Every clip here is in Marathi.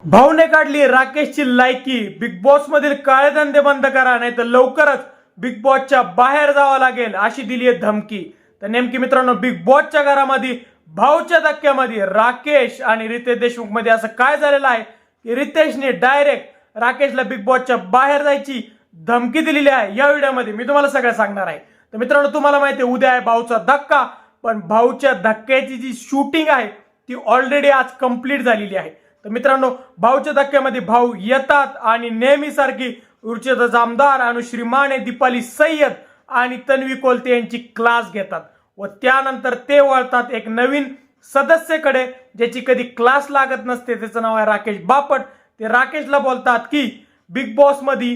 भाऊने काढली राकेशची लायकी, बिग बॉस मधील काळे धंदे बंद करा नाही तर लवकरच बिग बॉसच्या बाहेर जावं लागेल अशी दिली आहे धमकी। तर नेमकी मित्रांनो, बिग बॉसच्या घरामध्ये भाऊच्या धक्क्यामध्ये राकेश आणि रितेश देशमुख मध्ये असं काय झालेलं आहे की रितेशने डायरेक्ट राकेशला बिग बॉसच्या बाहेर जायची धमकी दिलेली आहे। या व्हिडिओमध्ये मी तुम्हाला सगळं सांगणार आहे। तर मित्रांनो, तुम्हाला माहिती आहे उद्या आहे भाऊचा धक्का, पण भाऊच्या धक्क्याची जी शूटिंग आहे ती ऑलरेडी आज कंप्लीट झालेली आहे। तर मित्रांनो, भाऊच्या धक्क्यामध्ये भाऊ येतात आणि नेहमीसारखी ऊर्जित जामदार, अनुश्री माने, दीपाली सय्यद आणि तन्वी कोलते यांची क्लास घेतात व त्यानंतर ते वळतात एक नवीन सदस्याकडे ज्याची कधी क्लास लागत नसते। त्याचं नाव आहे राकेश बापट। ते राकेशला बोलतात की बिग बॉस मध्ये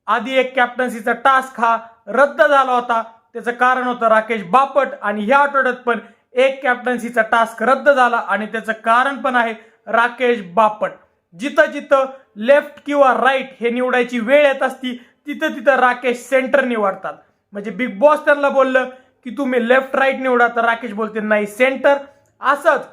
आधी एक कॅप्टन्सीचा टास्क हा रद्द झाला होता, त्याचं कारण होतं राकेश बापट, आणि ह्या आठवड्यात पण एक कॅप्टन्सीचा टास्क रद्द झाला आणि त्याचं कारण पण आहे राकेश बापट। जिथं जिथं लेफ्ट किंवा राईट हे निवडायची वेळ येत असती तिथं तिथं राकेश सेंटर निवडतात। म्हणजे बिग बॉस त्यांना बोललं की तुम्ही लेफ्ट राईट निवडा, तर राकेश बोलते नाही सेंटर। असंच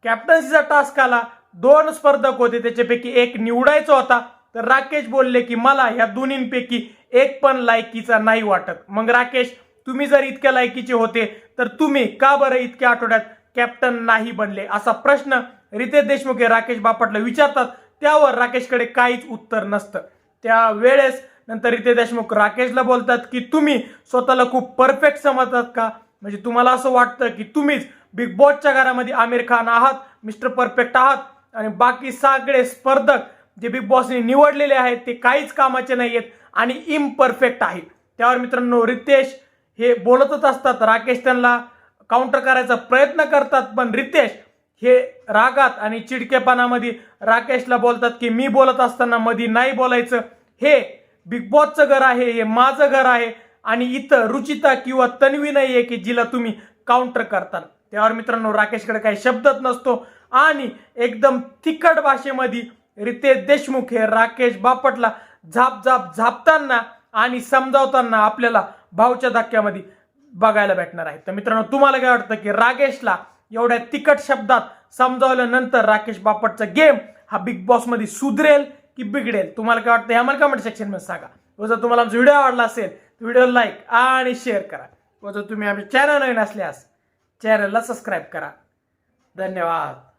कॅप्टन्सीचा टास्क आला, दोन स्पर्धक होते, त्याच्यापैकी एक निवडायचा होता, तर राकेश बोलले की मला ह्या दोन्हींपैकी एक पण लायकीचा नाही वाटत। मग राकेश, तुम्ही जर इतक्या लायकीचे होते तर तुम्ही का बरं इतक्या आठवड्यात कॅप्टन नाही बनले, असा प्रश्न रितेश देशमुख हे राकेश बापटला विचारतात। त्यावर राकेशकडे काहीच उत्तर नसतं। त्या वेळेस नंतर रितेश देशमुख राकेशला बोलतात की तुम्ही स्वतःला खूप परफेक्ट समजतात का, म्हणजे तुम्हाला असं वाटतं की तुम्हीच बिग बॉसच्या घरामध्ये आमिर खान आहात, मिस्टर परफेक्ट आहात, आणि बाकी सगळे स्पर्धक जे बिग बॉसने निवडलेले आहेत ते काहीच कामाचे नाहीयेत आणि इम्परफेक्ट आहेत। त्यावर मित्रांनो रितेश हे बोलतच असतात, राकेश त्यांना काउंटर करायचा प्रयत्न करतात, पण रितेश हे रागात आणि चिडकेपणामध्ये राकेशला बोलतात की मी बोलत असताना मध्ये नाही बोलायचं, हे बिग बॉसचं घर आहे, हे माझं घर आहे आणि इथं रुचिता किंवा तन्वी नाहीये की जिला तुम्ही काउंटर करताल। त्यावर मित्रांनो राकेशकडे काही शब्दच नसतो आणि एकदम तिखट भाषेमध्ये रितेश देशमुख हे राकेश बापटला झापताना आणि समजावताना आपल्याला भाऊच्या धक्क्यामध्ये बघायला भेटणार आहे। तर मित्रांनो, तुम्हाला काय वाटतं की राकेशला एवढ्या तिखट शब्दात समजावल्यानंतर राकेश बापटचा गेम हा बिग बॉस मध्ये सुधरेल की बिघडेल? तुम्हाला काय वाटतं हे आम्हाला कमेंट सेक्शन मध्ये सांगा। व जर तुम्हाला आमचा व्हिडिओ आवडला असेल तर व्हिडिओ लाईक आणि शेअर करा, व जर तुम्ही आमच्या चॅनल नवीन असल्यास चॅनलला सबस्क्राईब करा। धन्यवाद।